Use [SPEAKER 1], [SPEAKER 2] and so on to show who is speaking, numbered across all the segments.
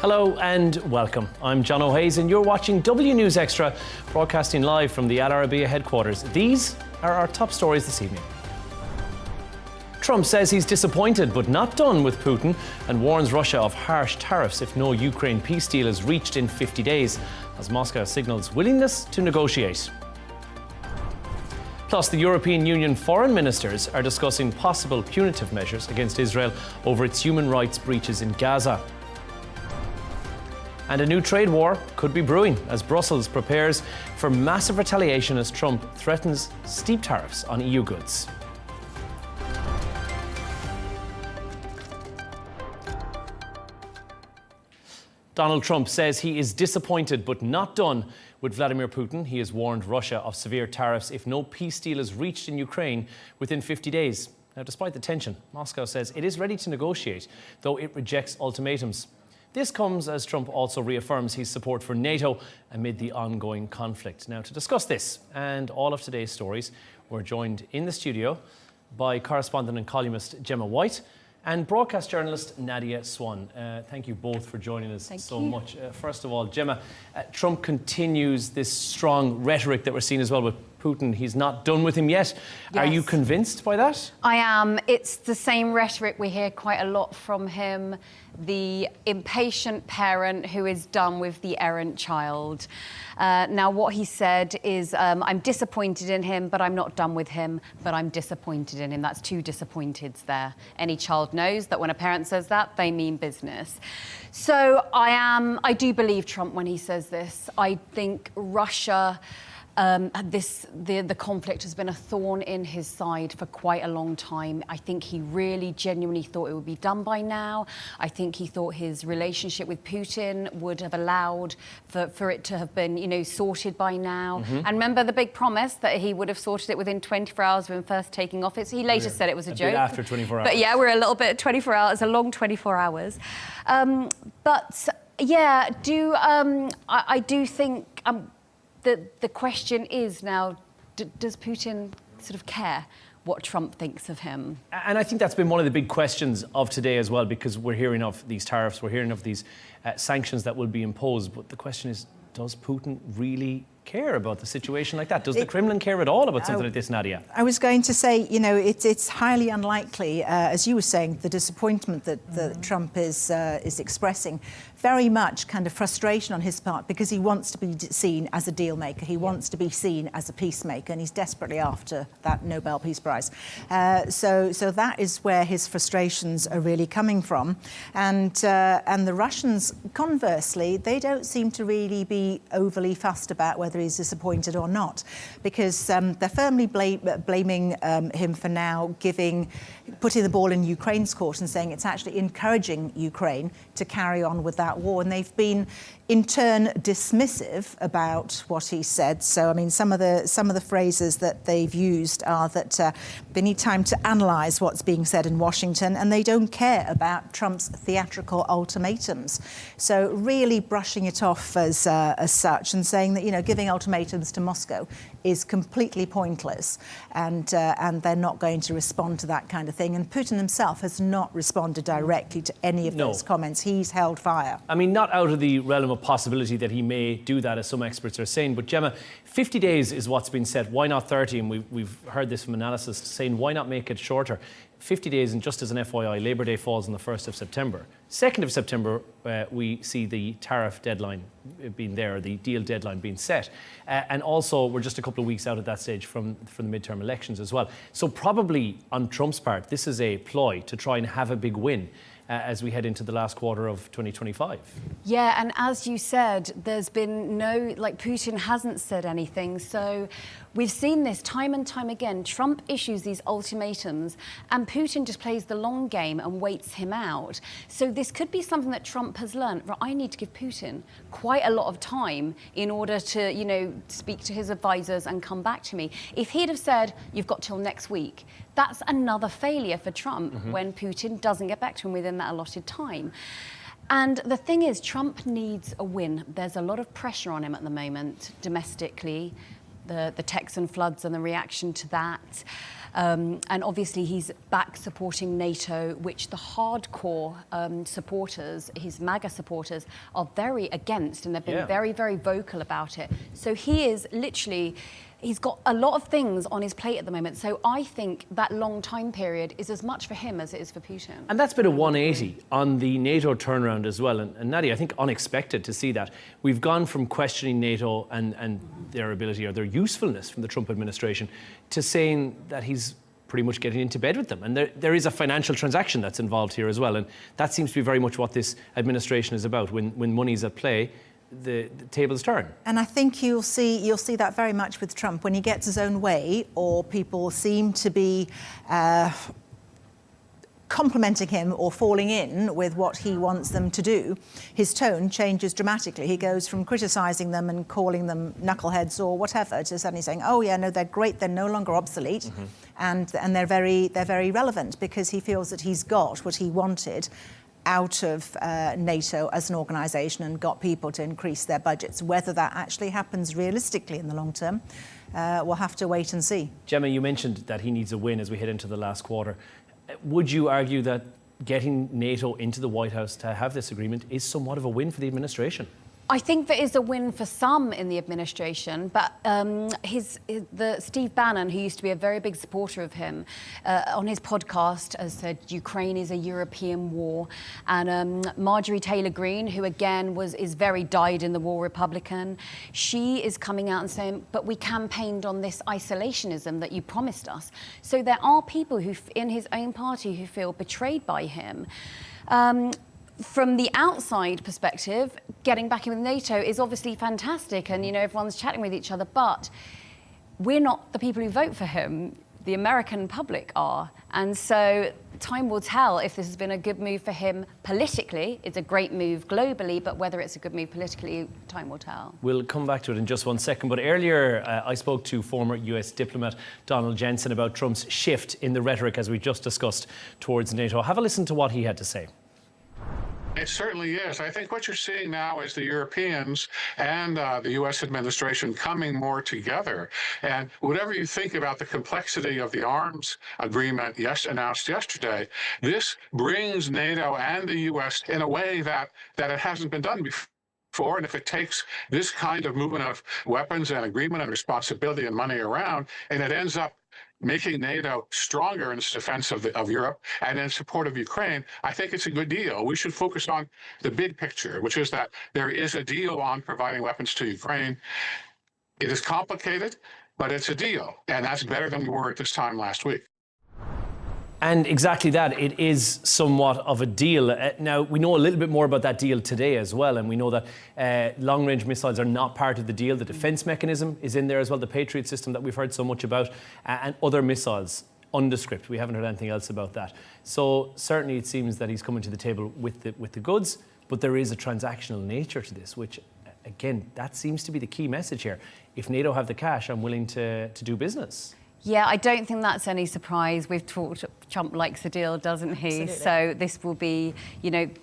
[SPEAKER 1] Hello and welcome. I'm Jono Hayes and you're watching W News Extra, broadcasting live from the Arabiya headquarters. These are our top stories this evening. Trump says he's disappointed but not done with Putin and warns Russia of harsh tariffs if no Ukraine peace deal is reached in 50 days, as Moscow signals willingness to negotiate. Plus, the European Union foreign ministers are discussing possible punitive measures against Israel over its human rights breaches in Gaza. And a new trade war could be brewing as Brussels prepares for massive retaliation as Trump threatens steep tariffs on EU goods. Donald Trump says he is disappointed but not done with Vladimir Putin. He has warned Russia of severe tariffs if no peace deal is reached in Ukraine within 50 days. Now, despite the tension, Moscow says it is ready to negotiate, though it rejects ultimatums. This comes as Trump also reaffirms his support for NATO amid the ongoing conflict. Now, to discuss this and all of today's stories, we're joined in the studio by correspondent and columnist Gemma and broadcast journalist Nadia Swan. Thank you both for joining us so much. First of all, Gemma, Trump continues this strong rhetoric that we're seeing as well with Putin. He's not done with him yet. Yes. Are you convinced by that?
[SPEAKER 2] I am. It's the same rhetoric we hear quite a lot from him. The impatient parent who is done with the errant child. Now, what he said is, I'm disappointed in him, but I'm not done with him, but I'm disappointed in him. That's two disappointeds there. Any child knows that when a parent says that, they mean business. So I do believe Trump when he says this. I think Russia... the conflict has been a thorn in his side for quite a long time. I think he really genuinely thought it would be done by now. I think he thought his relationship with Putin would have allowed for it to have been, sorted by now. Mm-hmm. And remember the big promise that he would have sorted it within 24 hours of him first taking office. He later said it was a joke.
[SPEAKER 1] Bit after 24 hours.
[SPEAKER 2] But yeah, we're a little bit 24 hours, a long 24 hours. I do think... The question is now, does Putin sort of care what Trump thinks of him?
[SPEAKER 1] And I think that's been one of the big questions of today as well, because we're hearing of these tariffs, we're hearing of these sanctions that will be imposed. But the question is, does Putin really care about the situation like that? Does the Kremlin care at all about something like this, Nadia?
[SPEAKER 3] I was going to say, it's highly unlikely, as you were saying, the disappointment that Trump is expressing, very much kind of frustration on his part because he wants to be seen as a deal maker. He wants to be seen as a peacemaker, and he's desperately after that Nobel Peace Prize. So that is where his frustrations are really coming from. And the Russians, conversely, they don't seem to really be overly fussed about whether he's disappointed or not, because they're firmly blaming him for now putting the ball in Ukraine's court and saying it's actually encouraging Ukraine to carry on with that war. And they've been, in turn, dismissive about what he said. So, I mean, some of the phrases that they've used are that they need time to analyse what's being said in Washington, and they don't care about Trump's theatrical ultimatums. So, really brushing it off as such, and saying that giving ultimatums to Moscow is completely pointless, and they're not going to respond to that kind of thing. And Putin himself has not responded directly to any of those comments. He's held fire.
[SPEAKER 1] I mean, not out of the realm of possibility that he may do that, as some experts are saying. But Gemma, 50 days is what's been said. Why not 30? And we've heard this from analysis saying, why not make it shorter? 50 days, and just as an FYI, Labour Day falls on the 1st of September. 2nd of September, we see the tariff deadline being there, or the deal deadline being set. And also, we're just a couple of weeks out at that stage from the midterm elections as well. So probably, on Trump's part, this is a ploy to try and have a big win as we head into the last quarter of 2025.
[SPEAKER 2] Yeah, and as you said, there's been Putin hasn't said anything. So we've seen this time and time again. Trump issues these ultimatums and Putin just plays the long game and waits him out. So this could be something that Trump has learned. I need to give Putin quite a lot of time in order to, speak to his advisors and come back to me. If he'd have said, you've got till next week, that's another failure for Trump when Putin doesn't get back to him within that allotted time. And the thing is, Trump needs a win. There's a lot of pressure on him at the moment, domestically. the Texan floods and the reaction to that. And obviously he's back supporting NATO, which the hardcore supporters, his MAGA supporters, are very against, and they've been very, very vocal about it. So he is literally, he's got a lot of things on his plate at the moment. So I think that long time period is as much for him as it is for Putin.
[SPEAKER 1] And that's been a 180 on the NATO turnaround as well. And Nadia, I think unexpected to see that. We've gone from questioning NATO and their ability or their usefulness from the Trump administration to saying that he's pretty much getting into bed with them. And there is a financial transaction that's involved here as well. And that seems to be very much what this administration is about. When money's at play, the tables turn.
[SPEAKER 3] And I think you'll see that very much with Trump. When he gets his own way, or people seem to be complimenting him or falling in with what he wants them to do, his tone changes dramatically. He goes from criticising them and calling them knuckleheads or whatever to suddenly saying, oh yeah, no, they're great, they're no longer obsolete, and they're very relevant, because he feels that he's got what he wanted out of NATO as an organisation and got people to increase their budgets. Whether that actually happens realistically in the long term, we'll have to wait and see.
[SPEAKER 1] Gemma, you mentioned that he needs a win as we head into the last quarter. Would you argue that getting NATO into the White House to have this agreement is somewhat of a win for the administration?
[SPEAKER 2] I think there is a win for some in the administration, but Steve Bannon, who used to be a very big supporter of him, on his podcast has said Ukraine is a European war. And Marjorie Taylor Greene, who again is very dyed-in-the-wool Republican, she is coming out and saying, but we campaigned on this isolationism that you promised us. So there are people who, in his own party, who feel betrayed by him. From the outside perspective, getting back in with NATO is obviously fantastic, and everyone's chatting with each other, but we're not the people who vote for him. The American public are. And so time will tell if this has been a good move for him politically. It's a great move globally, but whether it's a good move politically, time will tell.
[SPEAKER 1] We'll come back to it in just one second. But earlier, I spoke to former US diplomat Donald Jensen about Trump's shift in the rhetoric, as we just discussed, towards NATO. Have a listen to what he had to say.
[SPEAKER 4] It certainly is. I think what you're seeing now is the Europeans and the U.S. administration coming more together. And whatever you think about the complexity of the arms agreement announced yesterday, this brings NATO and the U.S. in a way that it hasn't been done before. And if it takes this kind of movement of weapons and agreement and responsibility and money around, and it ends up making NATO stronger in its defense of Europe and in support of Ukraine, I think it's a good deal. We should focus on the big picture, which is that there is a deal on providing weapons to Ukraine. It is complicated, but it's a deal, and that's better than we were at this time last week.
[SPEAKER 1] And exactly that, it is somewhat of a deal. Now, we know a little bit more about that deal today as well, and we know that long-range missiles are not part of the deal. The defence mechanism is in there as well, the Patriot system that we've heard so much about, and other missiles, undescript. We haven't heard anything else about that. So certainly it seems that he's coming to the table with the goods, but there is a transactional nature to this, which, again, that seems to be the key message here. If NATO have the cash, I'm willing to do business.
[SPEAKER 2] Yeah, I don't think that's any surprise. We've talked, Trump likes a deal, doesn't he? Absolutely. So this will be,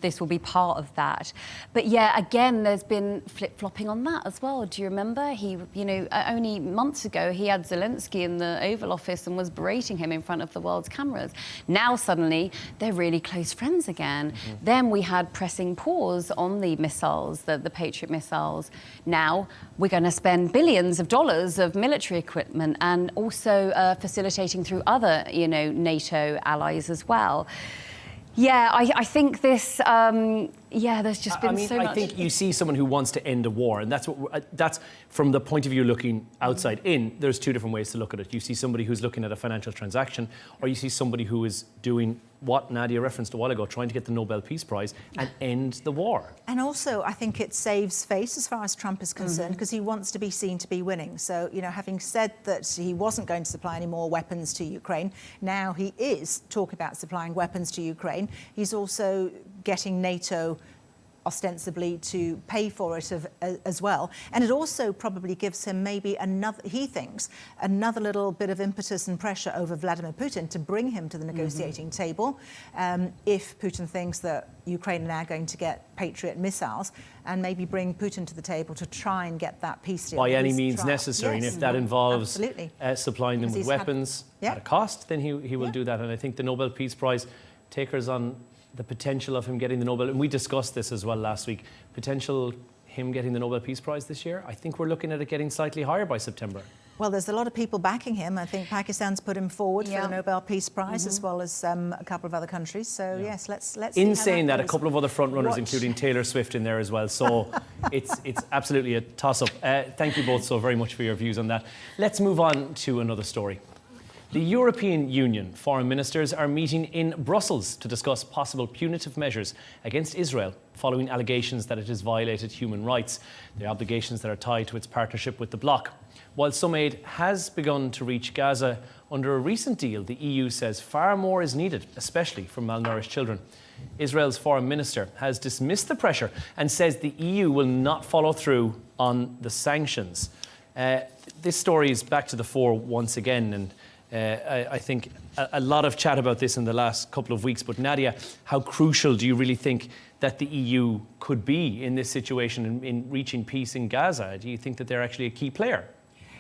[SPEAKER 2] this will be part of that. But yeah, again, there's been flip-flopping on that as well. Do you remember? He, only months ago, he had Zelensky in the Oval Office and was berating him in front of the world's cameras. Now, suddenly, they're really close friends again. Then we had pressing pause on the missiles, the Patriot missiles. Now, we're going to spend billions of dollars of military equipment and also facilitating through other, NATO allies as well. Yeah, I think this. There's just been so much.
[SPEAKER 1] I think you see someone who wants to end a war, and that's from the point of view looking outside in. There's two different ways to look at it. You see somebody who's looking at a financial transaction, or you see somebody who is doing what Nadia referenced a while ago, trying to get the Nobel Peace Prize and end the war.
[SPEAKER 3] And also, I think it saves face as far as Trump is concerned, because he wants to be seen to be winning. So, having said that he wasn't going to supply any more weapons to Ukraine, now he is talking about supplying weapons to Ukraine. He's also getting NATO ostensibly to pay for it as well. And it also probably gives him maybe he thinks, another little bit of impetus and pressure over Vladimir Putin to bring him to the negotiating table. If Putin thinks that Ukraine are now going to get Patriot missiles, and maybe bring Putin to the table to try and get that peace deal.
[SPEAKER 1] By any means necessary.
[SPEAKER 3] Yes.
[SPEAKER 1] And if that involves supplying them with weapons at a cost, then he will do that. And I think the Nobel Peace Prize takers on the potential of him getting the Nobel, and we discussed this as well last week, potential him getting the Nobel Peace Prize this year, I think we're looking at it getting slightly higher by September.
[SPEAKER 3] Well, there's a lot of people backing him. I think Pakistan's put him forward for the Nobel Peace Prize, as well as a couple of other countries. So yes, let's.
[SPEAKER 1] In saying that, a couple of other front runners, including Taylor Swift, in there as well. So it's absolutely a toss-up. Thank you both so very much for your views on that. Let's move on to another story. The European Union foreign ministers are meeting in Brussels to discuss possible punitive measures against Israel following allegations that it has violated human rights, the obligations that are tied to its partnership with the bloc. While some aid has begun to reach Gaza under a recent deal, the EU says far more is needed, especially for malnourished children. Israel's foreign minister has dismissed the pressure and says the EU will not follow through on the sanctions. This story is back to the fore once again, and I think a lot of chat about this in the last couple of weeks. But Nadia, how crucial do you really think that the EU could be in this situation in reaching peace in Gaza? Do you think that they're actually a key player?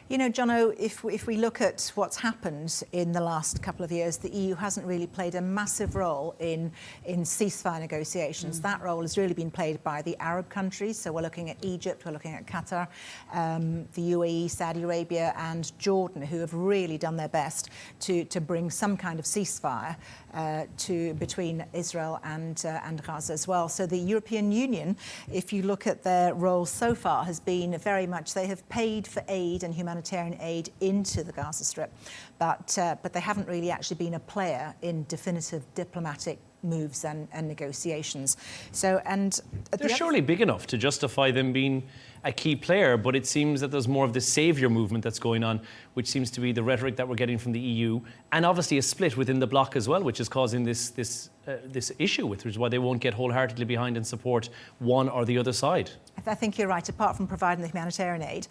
[SPEAKER 3] You know, Jono, if we look at what's happened in the last couple of years, the EU hasn't really played a massive role in ceasefire negotiations. That role has really been played by the Arab countries. So we're looking at Egypt, we're looking at Qatar, the UAE, Saudi Arabia and Jordan, who have really done their best to bring some kind of ceasefire between Israel and Gaza as well. So the European Union, if you look at their role so far, has been very much, they have paid for aid and humanitarian aid into the Gaza Strip, but they haven't really actually been a player in definitive diplomatic moves and negotiations. So, and
[SPEAKER 1] they're surely big enough to justify them being a key player, but it seems that there's more of this saviour movement that's going on, which seems to be the rhetoric that we're getting from the EU, and obviously a split within the bloc as well, which is causing this issue, which is why they won't get wholeheartedly behind and support one or the other side.
[SPEAKER 3] I think you're right. Apart from providing the humanitarian aid,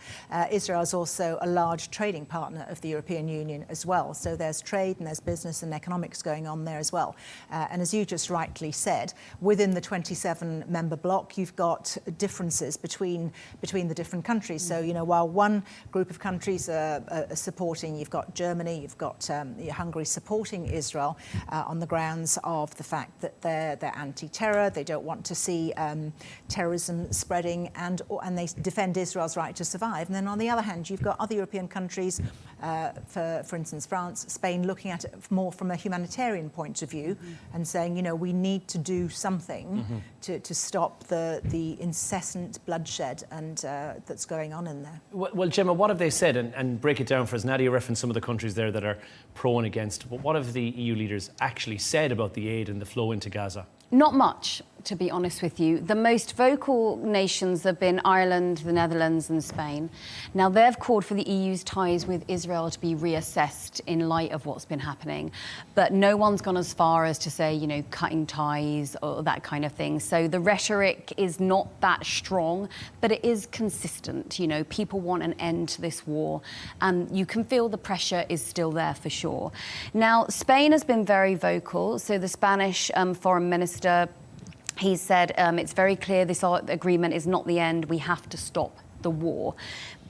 [SPEAKER 3] Israel is also a large trading partner of the European Union as well. So there's trade and there's business and economics going on there as well. And as you just rightly said, within the 27-member bloc, you've got differences between the different countries. So, you know, while one group of countries are supporting, you've got Germany, you've got Hungary supporting Israel on the grounds of the fact that they're anti-terror, they don't want to see terrorism spreading, and they defend Israel's right to survive. And then on the other hand, you've got other European countries, for instance, France, Spain, looking at it more from a humanitarian point of view and saying, you know, we need to do something to stop the incessant bloodshed and that's going on in there.
[SPEAKER 1] Well, Gemma, what have they said? And break it down for us. Nadia referenced some of the countries there that are pro and against. But what have the EU leaders actually said about the aid and the flow into Gaza?
[SPEAKER 2] Not much, to be honest with you. The most vocal nations have been Ireland, the Netherlands and Spain. Now, they've called for the EU's ties with Israel to be reassessed in light of what's been happening. But no one's gone as far as to say, you know, cutting ties or that kind of thing. So the rhetoric is not that strong, but it is consistent. You know, people want an end to this war, and you can feel the pressure is still there for sure. Now, Spain has been very vocal. So the Spanish foreign minister, he said it's very clear this agreement is not the end. We have to stop the war.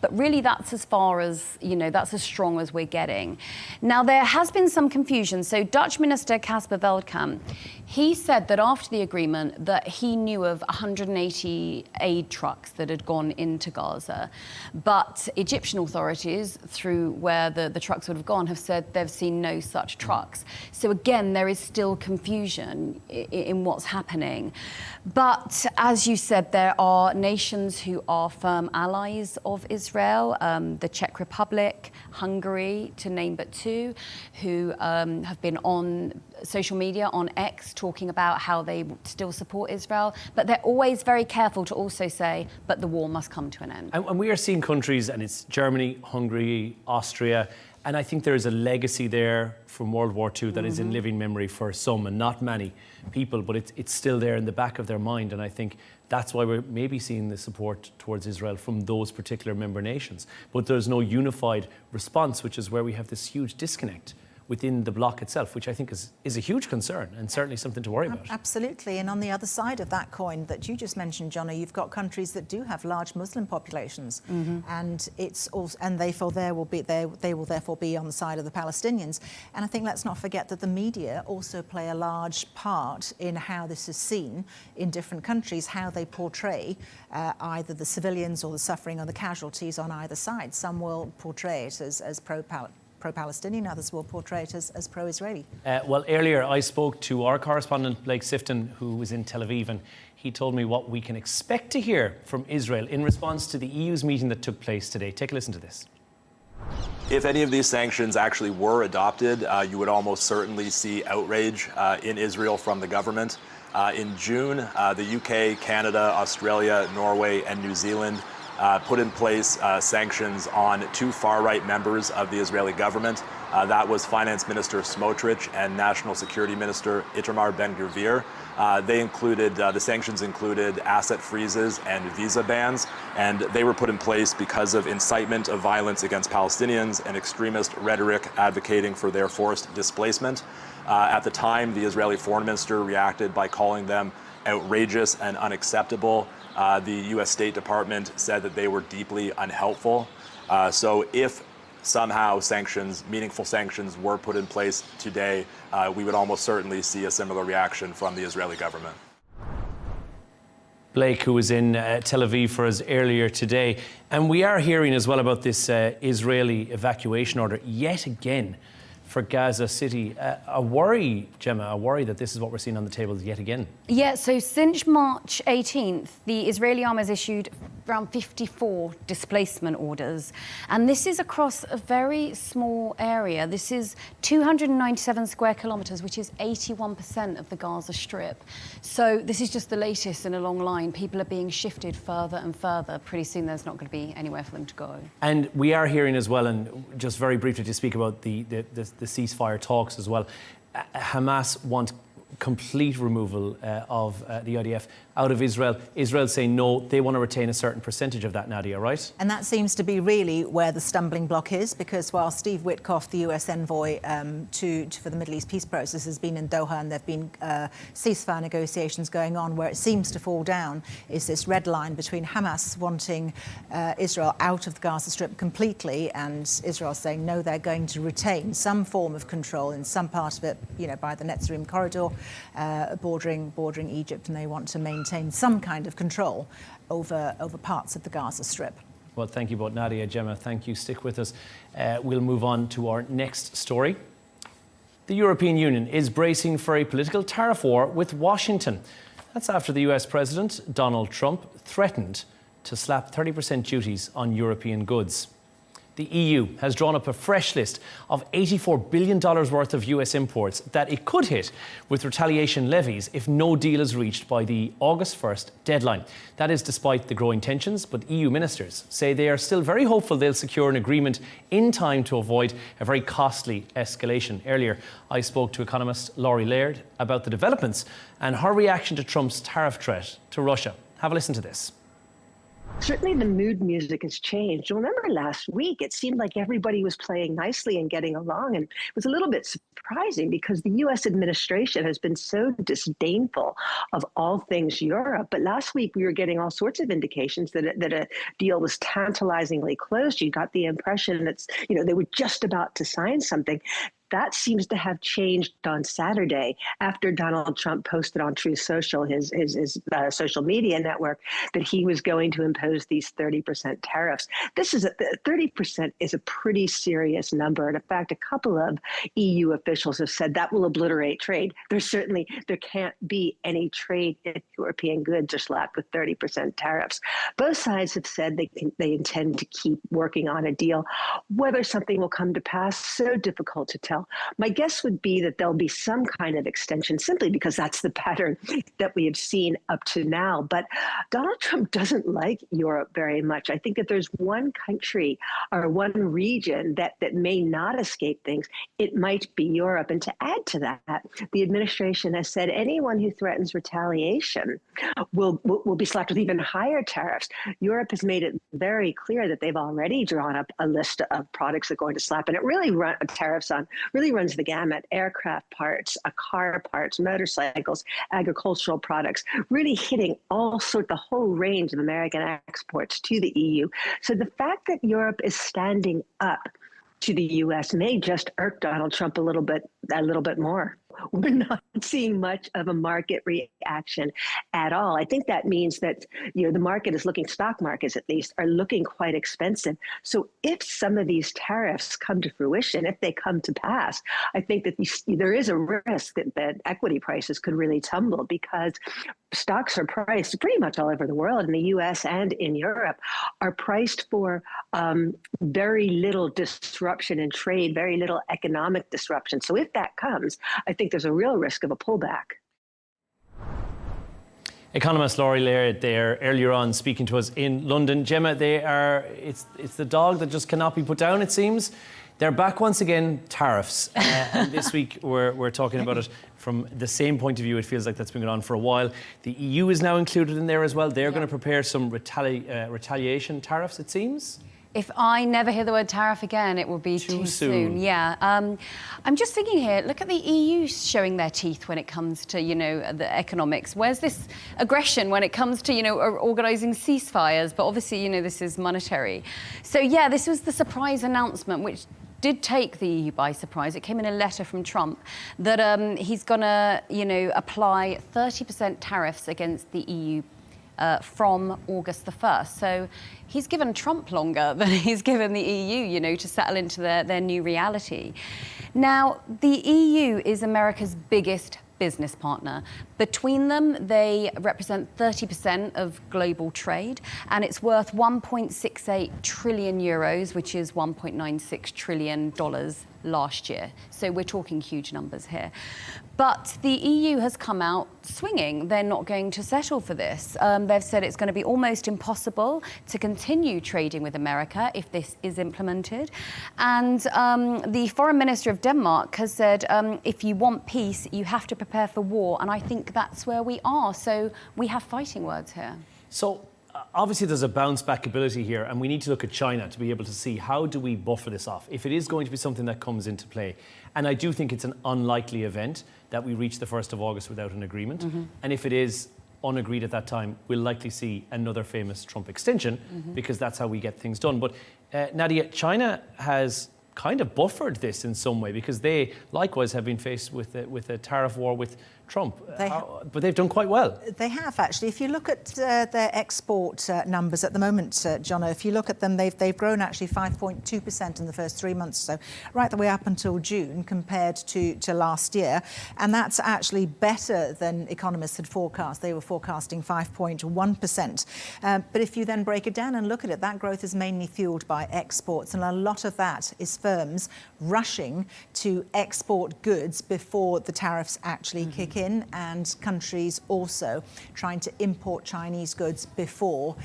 [SPEAKER 2] But really, that's as far as, you know, that's as strong as we're getting. Now, there has been some confusion. So Dutch Minister Casper Veldkamp, he said that after the agreement that he knew of 180 aid trucks that had gone into Gaza. But Egyptian authorities, through where the trucks would have gone, have said they've seen no such trucks. So again, there is still confusion in what's happening. But as you said, there are nations who are firm allies of Israel, the Czech Republic, Hungary, to name but two, who have been on social media, on X, talking about how they still support Israel. But they're always very careful to also say, but the war must come to an end.
[SPEAKER 1] And we are seeing countries, and it's Germany, Hungary, Austria, and I think there is a legacy there from World War II that is in living memory for some, and not many people, but it's still there in the back of their mind. And I think That's why we're maybe seeing the support towards Israel from those particular member nations. But there's no unified response, which is where we have this huge disconnect within the bloc itself, which I think is a huge concern and certainly something to worry about.
[SPEAKER 3] Absolutely. And on the other side of that coin that you just mentioned, Jono, you've got countries that do have large Muslim populations, and it's also, and therefore they will therefore be on the side of the Palestinians. And I think let's not forget that the media also play a large part in how this is seen in different countries, how they portray either the civilians or the suffering or the casualties on either side. Some will portray it as pro-Palestinian, others will portray it as pro-Israeli.
[SPEAKER 1] Well, earlier I spoke to our correspondent, Blake Sifton, who was in Tel Aviv, and he told me what we can expect to hear from Israel in response to the EU's meeting that took place today. Take a listen to this.
[SPEAKER 5] If any of these sanctions actually were adopted, you would almost certainly see outrage in Israel from the government. In June, the UK, Canada, Australia, Norway, and New Zealand put in place sanctions on two far-right members of the Israeli government. That was Finance Minister Smotrich and National Security Minister Itamar Ben-Gvir. The sanctions included asset freezes and visa bans, and they were put in place because of incitement of violence against Palestinians and extremist rhetoric advocating for their forced displacement. At the time, the Israeli foreign minister reacted by calling them outrageous and unacceptable. The U.S. State Department said that they were deeply unhelpful. So if somehow meaningful sanctions were put in place today, we would almost certainly see a similar reaction from the Israeli government.
[SPEAKER 1] Blake, who was in Tel Aviv for us earlier today. And we are hearing as well about this Israeli evacuation order yet again for Gaza City. A worry, Gemma, that this is what we're seeing on the table yet again.
[SPEAKER 2] Yeah, so since March 18th, the Israeli army has issued around 54 displacement orders. And this is across a very small area. This is 297 square kilometres, which is 81% of the Gaza Strip. So this is just the latest in a long line. People are being shifted further and further. Pretty soon there's not going to be anywhere for them to go.
[SPEAKER 1] And we are hearing as well, and just very briefly to speak about the ceasefire talks as well, Hamas want complete removal of the IDF out of Israel. Israel saying no, they want to retain a certain percentage of that, Nadia, right? And
[SPEAKER 3] that seems to be really where the stumbling block is, because while Steve Witkoff, the US envoy for the Middle East peace process, has been in Doha and there have been ceasefire negotiations going on, where it seems to fall down is this red line between Hamas wanting Israel out of the Gaza Strip completely and Israel saying no, they're going to retain some form of control in some part of it, by the Netzarim corridor, bordering Egypt, and they want to maintain some kind of control over parts of the Gaza Strip.
[SPEAKER 1] Well, thank you both, Nadia, Gemma. Thank you. Stick with us. We'll move on to our next story. The European Union is bracing for a political tariff war with Washington. That's after the US President, Donald Trump, threatened to slap 30% duties on European goods. The EU has drawn up a fresh list of $84 billion worth of US imports that it could hit with retaliation levies if no deal is reached by the August 1st deadline. That is despite the growing tensions, but EU ministers say they are still very hopeful they'll secure an agreement in time to avoid a very costly escalation. Earlier, I spoke to economist Laurie Laird about the developments and her reaction to Trump's tariff threat to Russia. Have a listen to this.
[SPEAKER 6] Certainly the mood music has changed. Remember last week, it seemed like everybody was playing nicely and getting along. And it was a little bit surprising because the U.S. administration has been so disdainful of all things Europe. But last week, we were getting all sorts of indications that a deal was tantalizingly close. You got the impression that, they were just about to sign something. That seems to have changed on Saturday after Donald Trump posted on Truth Social, his social media network, that he was going to impose these 30% tariffs. 30% is a pretty serious number. And in fact, a couple of EU officials have said that will obliterate trade. There can't be any trade in European goods are slapped with 30% tariffs. Both sides have said they intend to keep working on a deal. Whether something will come to pass, so difficult to tell. tell. My guess would be that there'll be some kind of extension simply because that's the pattern that we have seen up to now. But Donald Trump doesn't like Europe very much. I think that there's one country or one region that may not escape things. It might be Europe. And to add to that, the administration has said anyone who threatens retaliation will be slapped with even higher tariffs. Europe has made it very clear that they've already drawn up a list of products they're going to slap, and it really tariffs on really runs the gamut: aircraft parts, car parts, motorcycles, agricultural products, really hitting the whole range of American exports to the EU. So the fact that Europe is standing up to the U.S. may just irk Donald Trump a little bit more. We're not seeing much of a market reaction at all. I think that means that the market is stock markets at least are looking quite expensive. So if some of these tariffs come to fruition, if they come to pass, I think that there is a risk that equity prices could really tumble, because stocks are priced pretty much all over the world, in the U.S. and in Europe, are priced for very little disruption in trade, very little economic disruption. So if that comes, I think there's a real risk of a pullback.
[SPEAKER 1] Economist Laurie Laird there earlier on speaking to us in London. Gemma, it's the dog that just cannot be put down, it seems. They're back once again, tariffs. And this week we're talking about it from the same point of view. It feels like that's been going on for a while. The EU is now included in there as well. They're going to prepare some retaliation tariffs, it seems.
[SPEAKER 2] If I never hear the word tariff again, it will be too soon. Yeah. I'm just thinking here, look at the EU showing their teeth when it comes to, the economics. Where's this aggression when it comes to, organising ceasefires? But obviously, this is monetary. So, yeah, this was the surprise announcement, which did take the EU by surprise. It came in a letter from Trump that he's going to, apply 30% tariffs against the EU from August the 1st. So he's given Trump longer than he's given the EU, to settle into their new reality. Now, the EU is America's biggest business partner. Between them, they represent 30% of global trade, and it's worth 1.68 trillion euros, which is $1.96 trillion last year. So we're talking huge numbers here. But the EU has come out swinging. They're not going to settle for this. They've said it's going to be almost impossible to continue trading with America if this is implemented. And the foreign minister of Denmark has said, if you want peace, you have to prepare for war. And I think that's where we are. So we have fighting words here.
[SPEAKER 1] So obviously there's a bounce back ability here, and we need to look at China to be able to see how do we buffer this off if it is going to be something that comes into play. And I do think it's an unlikely event that we reach the 1st of August without an agreement. And if it is unagreed at that time, we'll likely see another famous Trump extension, because that's how we get things done. But Nadia, China has kind of buffered this in some way, because they likewise have been faced with a tariff war with Trump, but they've done quite well.
[SPEAKER 3] They have, actually. If you look at their export numbers at the moment, Jono, if you look at them, they've grown actually 5.2% in the first 3 months, so right the way up until June compared to last year. And that's actually better than economists had forecast. They were forecasting 5.1%. But if you then break it down and look at it, that growth is mainly fueled by exports, and a lot of that is firms rushing to export goods before the tariffs actually kick in, and countries also trying to import Chinese goods before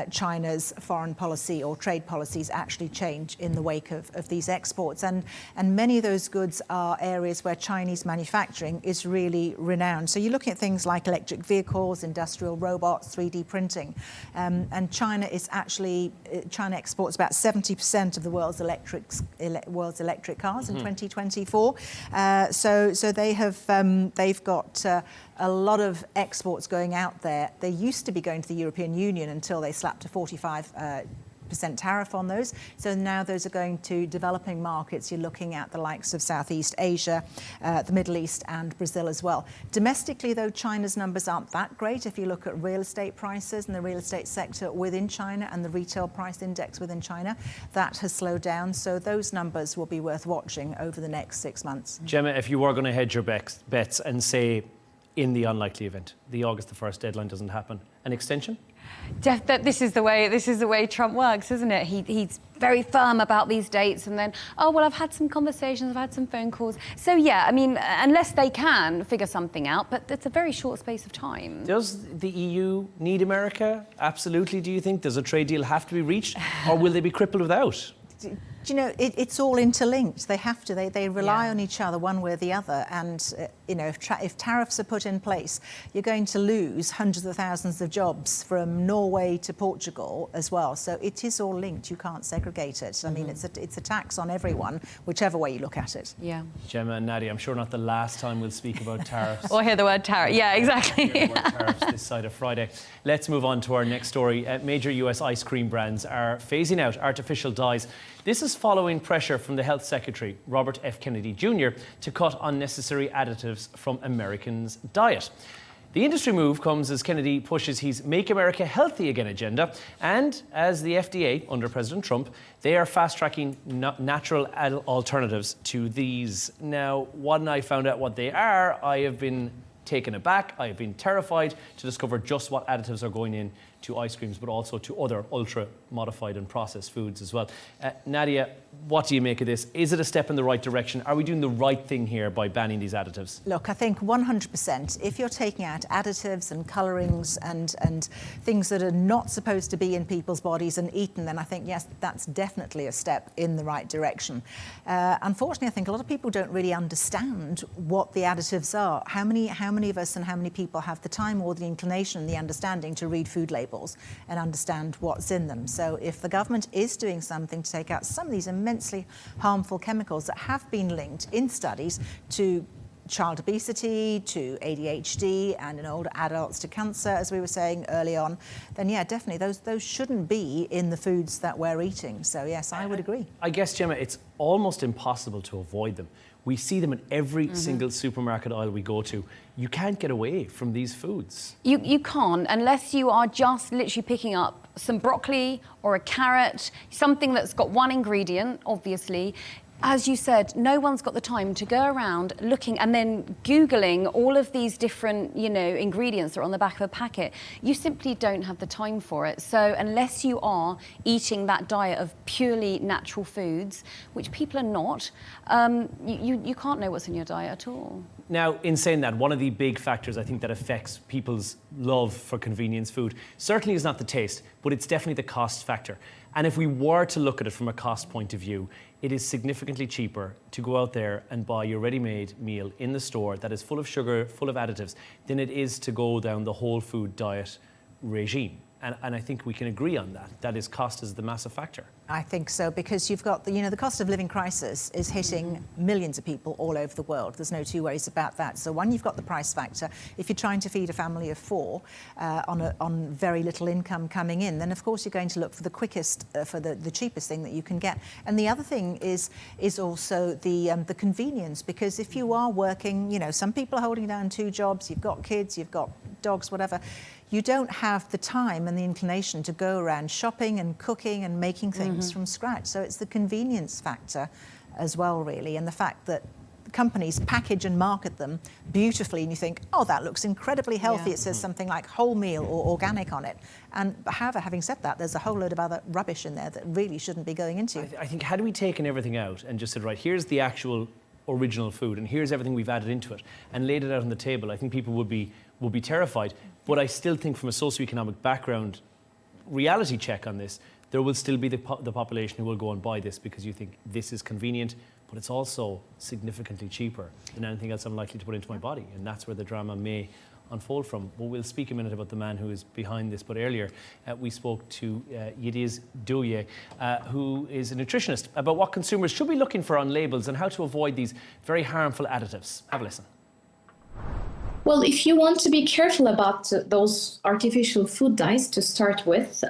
[SPEAKER 3] China's foreign policy or trade policies actually change in the wake of these exports. And many of those goods are areas where Chinese manufacturing is really renowned. So you're looking at things like electric vehicles, industrial robots, 3D printing. And China exports about 70% of the world's electric cars in 2024. So they've got a lot of exports going out there. They used to be going to the European Union until they slapped a 45% tariff on those. So now those are going to developing markets. You're looking at the likes of Southeast Asia, the Middle East and Brazil as well. Domestically, though, China's numbers aren't that great. If you look at real estate prices and the real estate sector within China and the retail price index within China, that has slowed down. So those numbers will be worth watching over the next 6 months.
[SPEAKER 1] Gemma, if you were going to hedge your bets and say, in the unlikely event, the August the 1st deadline doesn't happen, an extension?
[SPEAKER 2] This is the way Trump works, isn't it? He's very firm about these dates, and then, oh well, I've had some conversations, I've had some phone calls. So yeah, I mean, unless they can figure something out, but it's a very short space of time.
[SPEAKER 1] Does the EU need America? Absolutely. Do you think does a trade deal have to be reached, or will they be crippled without?
[SPEAKER 3] Do you know, it's all interlinked. They have to. They rely on each other one way or the other. And, you know, if tariffs are put in place, you're going to lose hundreds of thousands of jobs from Norway to Portugal as well. So it is all linked. You can't segregate it. I mean, it's a tax on everyone, whichever way you look at it.
[SPEAKER 2] Yeah.
[SPEAKER 1] Gemma and Nadia, I'm sure not the last time we'll speak about tariffs.
[SPEAKER 2] Or hear the word tariff. Yeah, exactly.
[SPEAKER 1] Hear the word tariffs this side of Friday. Let's move on to our next story. Major US ice cream brands are phasing out artificial dyes. This is following pressure from the Health Secretary, Robert F. Kennedy Jr., to cut unnecessary additives from Americans' diet. The industry move comes as Kennedy pushes his Make America Healthy Again agenda, and as the FDA, under President Trump, they are fast-tracking natural alternatives to these. Now, when I found out what they are, I have been taken aback. I have been terrified to discover just what additives are going in to ice creams, but also to other ultra-modified and processed foods as well. Nadia, what do you make of this? Is it a step in the right direction? Are we doing the right thing here by banning these additives?
[SPEAKER 3] Look, I think 100%. If you're taking out additives and colourings and things that are not supposed to be in people's bodies and eaten, then I think, yes, that's definitely a step in the right direction. Unfortunately, I think a lot of people don't really understand what the additives are. How many of us and how many people have the time or the inclination and the understanding to read food labels and understand what's in them? So if the government is doing something to take out some of these immensely harmful chemicals that have been linked in studies to child obesity, to ADHD, and in older adults to cancer, as we were saying early on, then yeah, definitely those shouldn't be in the foods that we're eating. So yes, I would agree.
[SPEAKER 1] I guess, Gemma, it's almost impossible to avoid them. We see them in every single supermarket aisle we go to. You can't get away from these foods.
[SPEAKER 2] You can't, unless you are just literally picking up some broccoli or a carrot, something that's got one ingredient, obviously. As you said, no one's got the time to go around looking and then Googling all of these different, ingredients that are on the back of a packet. You simply don't have the time for it. So unless you are eating that diet of purely natural foods, which people are not, you can't know what's in your diet at all.
[SPEAKER 1] Now, in saying that, one of the big factors I think that affects people's love for convenience food certainly is not the taste, but it's definitely the cost factor. And if we were to look at it from a cost point of view, it is significantly cheaper to go out there and buy your ready-made meal in the store that is full of sugar, full of additives, than it is to go down the whole food diet regime. And I think we can agree on that. That is, cost is the massive factor.
[SPEAKER 3] I think so, because you've got the cost of living crisis is hitting millions of people all over the world. There's no two ways about that. So one, you've got the price factor. If you're trying to feed a family of four on very little income coming in, then of course you're going to look for the quickest, for the cheapest thing that you can get. And the other thing is also the convenience, because if you are working, some people are holding down 2 jobs, you've got kids, you've got dogs, whatever. You don't have the time and the inclination to go around shopping and cooking and making things from scratch. So it's the convenience factor as well, really, and the fact that companies package and market them beautifully and you think, oh, that looks incredibly healthy. It says something like wholemeal or organic on it. And however, having said that, there's a whole load of other rubbish in there that really shouldn't be going into.
[SPEAKER 1] I think, had we taken everything out and just said, right, here's the actual original food and here's everything we've added into it and laid it out on the table, I think people would be terrified. But I still think from a socioeconomic background reality check on this, there will still be the population who will go and buy this because you think this is convenient, but it's also significantly cheaper than anything else I'm likely to put into my body. And that's where the drama may unfold from. But we'll speak a minute about the man who is behind this. But earlier, we spoke to Yildiz Douye, who is a nutritionist, about what consumers should be looking for on labels and how to avoid these very harmful additives. Have a listen.
[SPEAKER 7] Well, if you want to be careful about those artificial food dyes to start with,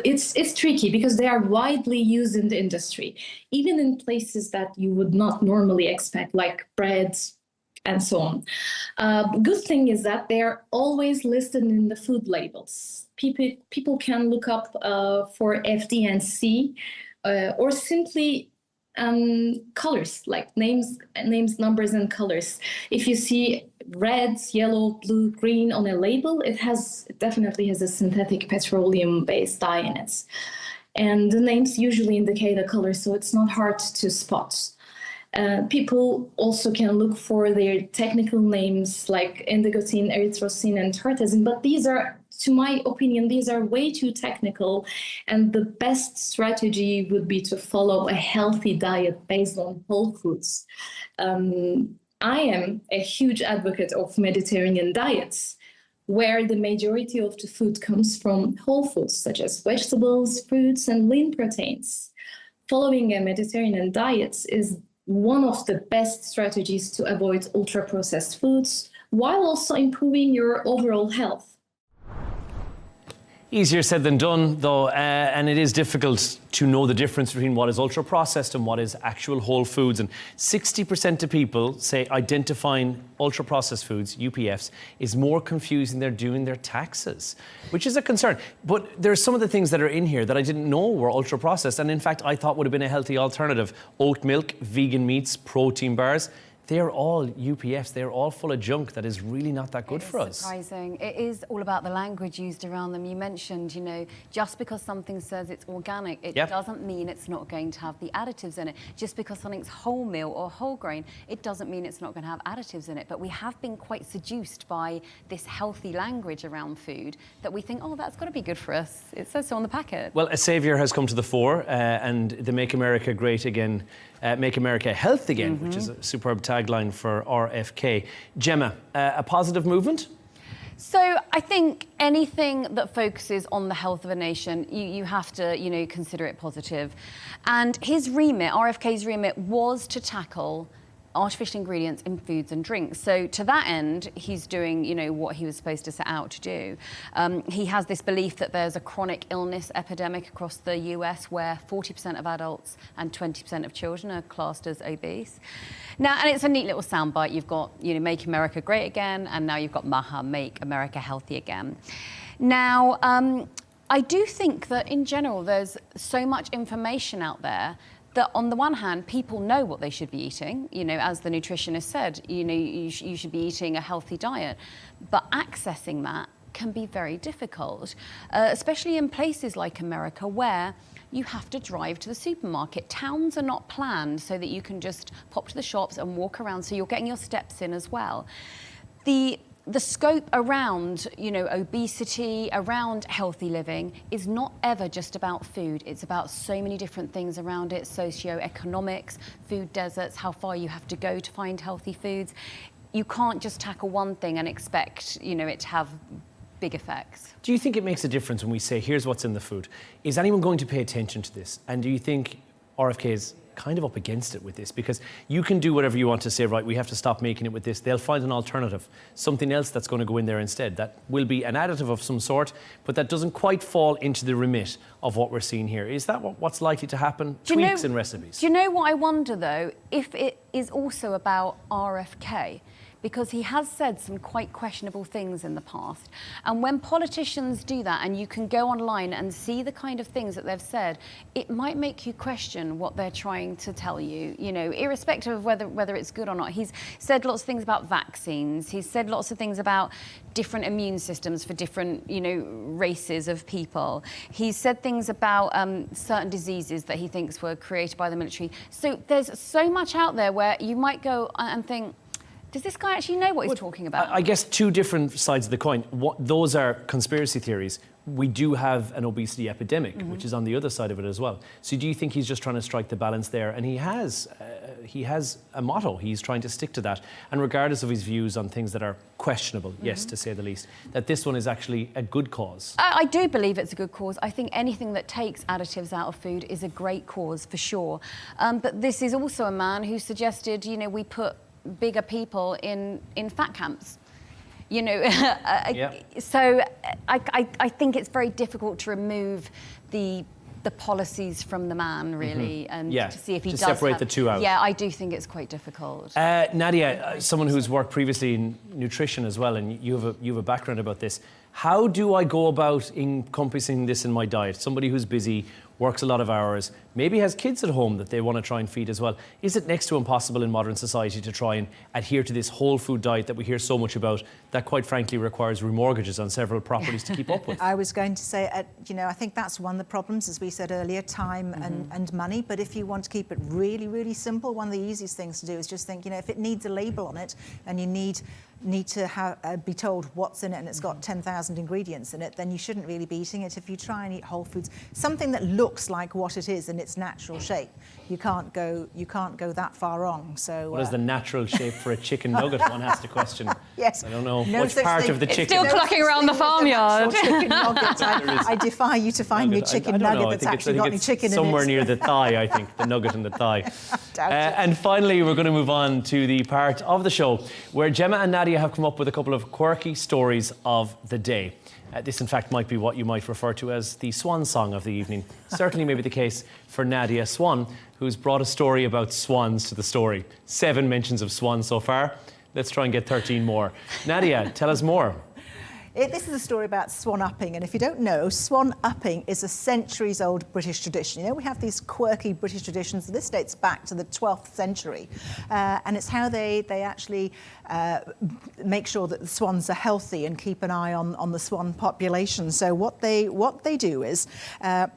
[SPEAKER 7] it's tricky because they are widely used in the industry, even in places that you would not normally expect, like breads and so on. Good thing is that they are always listed in the food labels. People can look up for FD&C or simply colors, like names, numbers, and colors. If you see red, yellow, blue, green on a label, it definitely has a synthetic petroleum-based dye in it. And the names usually indicate a color, so it's not hard to spot. People also can look for their technical names like indigotine, erythrocin, and tartazine, but these are, to my opinion, these are way too technical, and the best strategy would be to follow a healthy diet based on whole foods. I am a huge advocate of Mediterranean diets, where the majority of the food comes from whole foods, such as vegetables, fruits, and lean proteins. Following a Mediterranean diet is one of the best strategies to avoid ultra-processed foods, while also improving your overall health.
[SPEAKER 1] Easier said than done, though, and it is difficult to know the difference between what is ultra-processed and what is actual whole foods. And 60% of people say identifying ultra-processed foods, UPFs, is more confusing than doing their taxes, which is a concern. But there are some of the things that are in here that I didn't know were ultra-processed, and in fact, I thought would have been a healthy alternative. Oat milk, vegan meats, protein bars. They're all UPFs. They're all full of junk that is really not that good for us.
[SPEAKER 2] Surprising. It is all about the language used around them. You mentioned, you know, just because something says it's organic, it doesn't mean it's not going to have the additives in it. Just because something's wholemeal or whole grain, it doesn't mean it's not going to have additives in it. But we have been quite seduced by this healthy language around food that we think, oh, that's got to be good for us. It says so on the packet.
[SPEAKER 1] Well, a saviour has come to the fore, and the Make America Great Again, Make America Health Again, which is a superb tagline for RFK. Gemma, a positive movement?
[SPEAKER 2] So I think anything that focuses on the health of a nation, you have to, you know, consider it positive. And his remit, RFK's remit, was to tackle artificial ingredients in foods and drinks. So to that end, he's doing, you know, what he was supposed to set out to do. He has this belief that there's a chronic illness epidemic across the US where 40% of adults and 20% of children are classed as obese. Now, and it's a neat little soundbite. You've got, you know, Make America Great Again, and now you've got MAHA, Make America Healthy Again. Now, I do think that in general, there's so much information out there that on the one hand, people know what they should be eating. You know, as the nutritionist said, you know, you should be eating a healthy diet. But accessing that can be very difficult, especially in places like America where you have to drive to the supermarket. Towns are not planned so that you can just pop to the shops and walk around, so you're getting your steps in as well. The scope around, you know, obesity, around healthy living is not ever just about food. It's about so many different things around it: socioeconomics, food deserts, how far you have to go to find healthy foods. You can't just tackle one thing and expect, you know, it to have big effects.
[SPEAKER 1] Do you think it makes a difference when we say, here's what's in the food? Is anyone going to pay attention to this? And do you think RFK is kind of up against it with this? Because you can do whatever you want to say, right, we have to stop making it with this. They'll find an alternative, something else that's going to go in there instead. That will be an additive of some sort, but that doesn't quite fall into the remit of what we're seeing here. Is that what's likely to happen? Tweaks in recipes.
[SPEAKER 2] Do you know what I wonder, though? If it is also about RFK? Because he has said some quite questionable things in the past. And when politicians do that, and you can go online and see the kind of things that they've said, it might make you question what they're trying to tell you, you know, irrespective of whether it's good or not. He's said lots of things about vaccines. He's said lots of things about different immune systems for different, you know, races of people. He's said things about certain diseases that he thinks were created by the military. So there's so much out there where you might go and think, does this guy actually know what he's talking about?
[SPEAKER 1] I guess two different sides of the coin. Those are conspiracy theories. We do have an obesity epidemic, which is on the other side of it as well. So do you think he's just trying to strike the balance there? And he has a motto. He's trying to stick to that. And regardless of his views on things that are questionable, yes, to say the least, that this one is actually a good cause.
[SPEAKER 2] I do believe it's a good cause. I think anything that takes additives out of food is a great cause, for sure. But this is also a man who suggested, you know, we put bigger people in fat camps, you know. So I think it's very difficult to remove the policies from the man, really, and to see if he does
[SPEAKER 1] separate the two out.
[SPEAKER 2] Yeah, I do think it's quite difficult.
[SPEAKER 1] Nadia, someone who's worked previously in nutrition as well, and you have a background about this. How do I go about encompassing this in my diet? Somebody who's busy works a lot of hours, maybe has kids at home that they want to try and feed as well. Is it next to impossible in modern society to try and adhere to this whole food diet that we hear so much about, that quite frankly requires remortgages on several properties to keep up with?
[SPEAKER 3] I was going to say, I think that's one of the problems, as we said earlier, time and money. But if you want to keep it really, really simple, one of the easiest things to do is just think, if it needs a label on it and you need to be told what's in it and it's got 10,000 ingredients in it, then you shouldn't really be eating it. If you try and eat whole foods, something that looks like what it is in its natural shape, you can't go that far wrong. So
[SPEAKER 1] what is the natural shape for a chicken nugget? One has to question.
[SPEAKER 3] Yes.
[SPEAKER 1] I don't know
[SPEAKER 3] No
[SPEAKER 1] which part of the chicken.
[SPEAKER 2] It's still clucking around the farmyard.
[SPEAKER 3] Chicken nugget. I defy you to find me a chicken nugget that's actually got any chicken in it.
[SPEAKER 1] Somewhere near the thigh, I think, the nugget in the thigh. And finally, we're going to move on to the part of the show where Gemma and Nadia have come up with a couple of quirky stories of the day. This, in fact, might be what you might refer to as the Swan song of the evening. Certainly may be the case for Nadia Swan, who's brought a story about swans to the story. 7 mentions of swans so far. Let's try and get 13 more. Nadia, tell us more.
[SPEAKER 3] This is a story about swan upping, and if you don't know, swan upping is a centuries-old British tradition. We have these quirky British traditions. This dates back to the 12th century, and it's how they actually make sure that the swans are healthy and keep an eye on the swan population. So what they do is,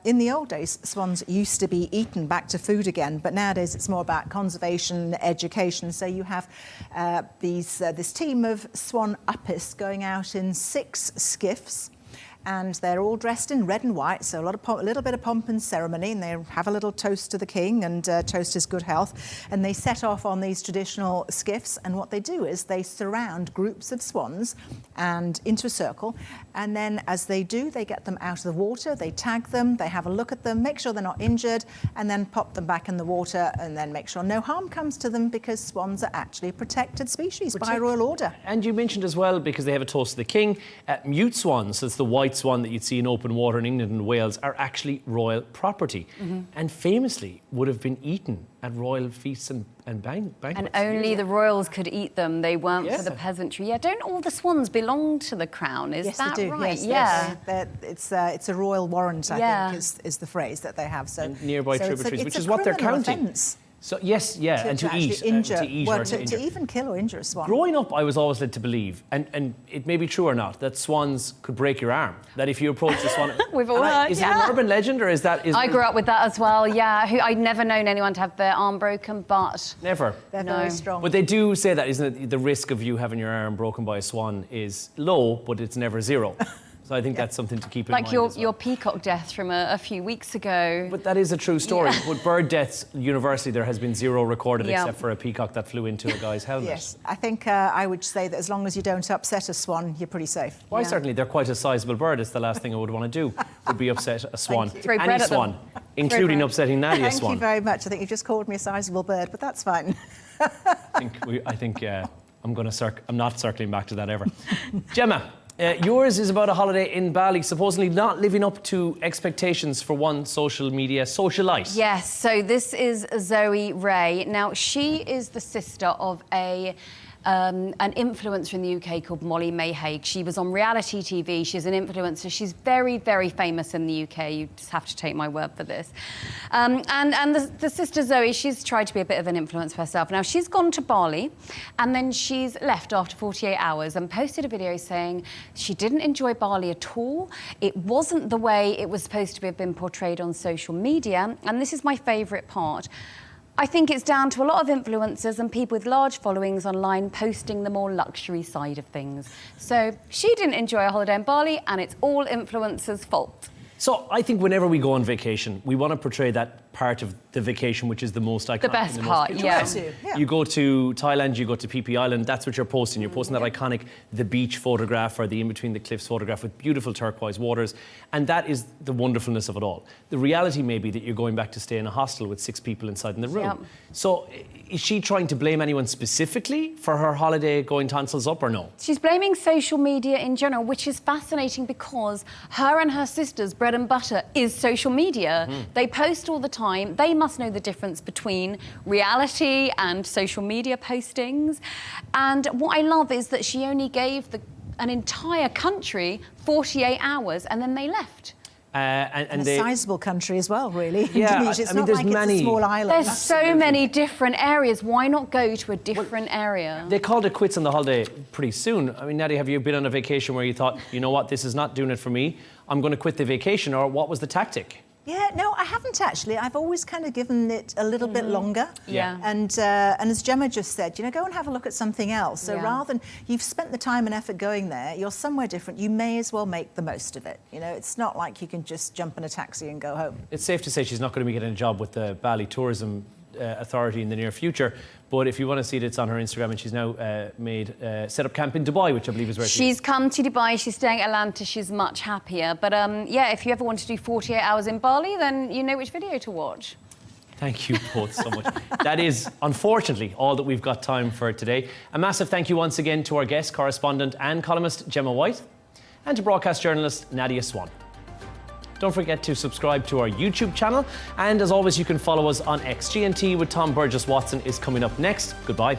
[SPEAKER 3] in the old days, swans used to be eaten back to food again, but nowadays it's more about conservation, education. So you have this team of swan uppists going out in 6 skiffs, and they're all dressed in red and white, so a little bit of pomp and ceremony, and they have a little toast to the king and toast his good health, and they set off on these traditional skiffs, and what they do is they surround groups of swans and into a circle, and then as they do, they get them out of the water, they tag them, they have a look at them, make sure they're not injured, and then pop them back in the water, and then make sure no harm comes to them, because swans are actually a protected species by royal order.
[SPEAKER 1] And you mentioned as well, because they have a toast to the king, mute swans, so it's the white swan that you'd see in open water in England and Wales, are actually royal property, and famously would have been eaten at royal feasts and banquets.
[SPEAKER 2] And only the royals could eat them. They weren't for the peasantry. Yeah, don't all the swans belong to the crown? Is that
[SPEAKER 3] they do.
[SPEAKER 2] right?
[SPEAKER 3] Yes, it's a royal warrant, I think, is the phrase that they have. So
[SPEAKER 1] and nearby tributaries, which
[SPEAKER 3] it's
[SPEAKER 1] is what they're counting.
[SPEAKER 3] Offense.
[SPEAKER 1] So yes, and to eat,
[SPEAKER 3] injure,
[SPEAKER 1] to eat or to injure.
[SPEAKER 3] To even kill or injure a swan.
[SPEAKER 1] Growing up, I was always led to believe, and it may be true or not, that swans could break your arm. That if you approach the swan,
[SPEAKER 2] we've all heard.
[SPEAKER 1] Is it an urban legend or is that?
[SPEAKER 2] I grew up with that as well. Yeah, I'd never known anyone to have their arm broken, but
[SPEAKER 1] never.
[SPEAKER 3] They're very strong.
[SPEAKER 1] But they do say that, isn't it? The risk of you having your arm broken by a swan is low, but it's never zero. So I think that's something to keep in mind.
[SPEAKER 2] Like your peacock death from a few weeks ago.
[SPEAKER 1] But that is a true story. With bird deaths, universally, there has been 0 recorded except for a peacock that flew into a guy's helmet.
[SPEAKER 3] Yes, I think I would say that as long as you don't upset a swan, you're pretty safe.
[SPEAKER 1] Why, certainly, they're quite a sizable bird. It's the last thing I would want to do, would be upset a swan.
[SPEAKER 2] Throw
[SPEAKER 1] Any
[SPEAKER 2] bread at
[SPEAKER 1] swan,
[SPEAKER 2] them.
[SPEAKER 1] including upsetting Nadia Swan.
[SPEAKER 3] Thank you very much. I think you just called me a sizable bird, but that's fine.
[SPEAKER 1] I think I'm not circling back to that ever. Gemma. Yours is about a holiday in Bali, supposedly not living up to expectations for one social media socialite.
[SPEAKER 2] Yes, so this is Zoe Ray. Now, she is the sister of an influencer in the UK called Molly Mayhaig. She was on reality TV. She's an influencer. She's very, very famous in the UK. You just have to take my word for this. And the sister Zoe, she's tried to be a bit of an influencer herself. Now, she's gone to Bali and then she's left after 48 hours and posted a video saying she didn't enjoy Bali at all. It wasn't the way it was supposed to have been portrayed on social media. And this is my favourite part. I think it's down to a lot of influencers and people with large followings online posting the more luxury side of things. So she didn't enjoy a holiday in Bali and it's all influencers' fault.
[SPEAKER 1] So I think whenever we go on vacation, we want to portray that part of the vacation which is the most iconic.
[SPEAKER 2] The best part,
[SPEAKER 1] yeah. You go to Thailand, you go to Phi Phi Island, that's what you're posting. You're posting that iconic, the beach photograph or the in-between the cliffs photograph with beautiful turquoise waters. And that is the wonderfulness of it all. The reality may be that you're going back to stay in a hostel with 6 people inside in the room. Yep. So is she trying to blame anyone specifically for her holiday going tonsils up or no?
[SPEAKER 2] She's blaming social media in general, which is fascinating because her and her sister's bread and butter is social media. They post all the time. They must know the difference between reality and social media postings. And what I love is that she only gave an entire country 48 hours and then they left.
[SPEAKER 3] And a sizable country as well, really.
[SPEAKER 1] Yeah,
[SPEAKER 3] Indonesia. It's
[SPEAKER 1] I mean,
[SPEAKER 3] not
[SPEAKER 1] there's
[SPEAKER 3] like
[SPEAKER 1] many.
[SPEAKER 3] it's a small island.
[SPEAKER 2] There's so many different areas. Why not go to a different area?
[SPEAKER 1] They called it quits on the holiday pretty soon. I mean, Nadia, have you been on a vacation where you thought, you know what, this is not doing it for me, I'm going to quit the vacation, or what was the tactic?
[SPEAKER 3] Yeah, no, I haven't actually. I've always kind of given it a little bit longer.
[SPEAKER 2] Yeah.
[SPEAKER 3] And as Gemma just said, go and have a look at something else. So
[SPEAKER 2] Yeah.
[SPEAKER 3] rather than, you've spent the time and effort going there, you're somewhere different, you may as well make the most of it. It's not like you can just jump in a taxi and go home.
[SPEAKER 1] It's safe to say she's not going to be getting a job with the Bali Tourism Authority in the near future. But if you want to see it, it's on her Instagram, and she's now set up camp in Dubai, which I believe is where
[SPEAKER 2] She's come to Dubai, she's staying at Atlanta, she's much happier. But yeah, if you ever want to do 48 hours in Bali, then you know which video to watch.
[SPEAKER 1] Thank you both so much. That is, unfortunately, all that we've got time for today. A massive thank you once again to our guest, correspondent and columnist Gemma White, and to broadcast journalist Nadia Swan. Don't forget to subscribe to our YouTube channel. And as always, you can follow us on X. GNT with Tom Burgess Watson is coming up next. Goodbye.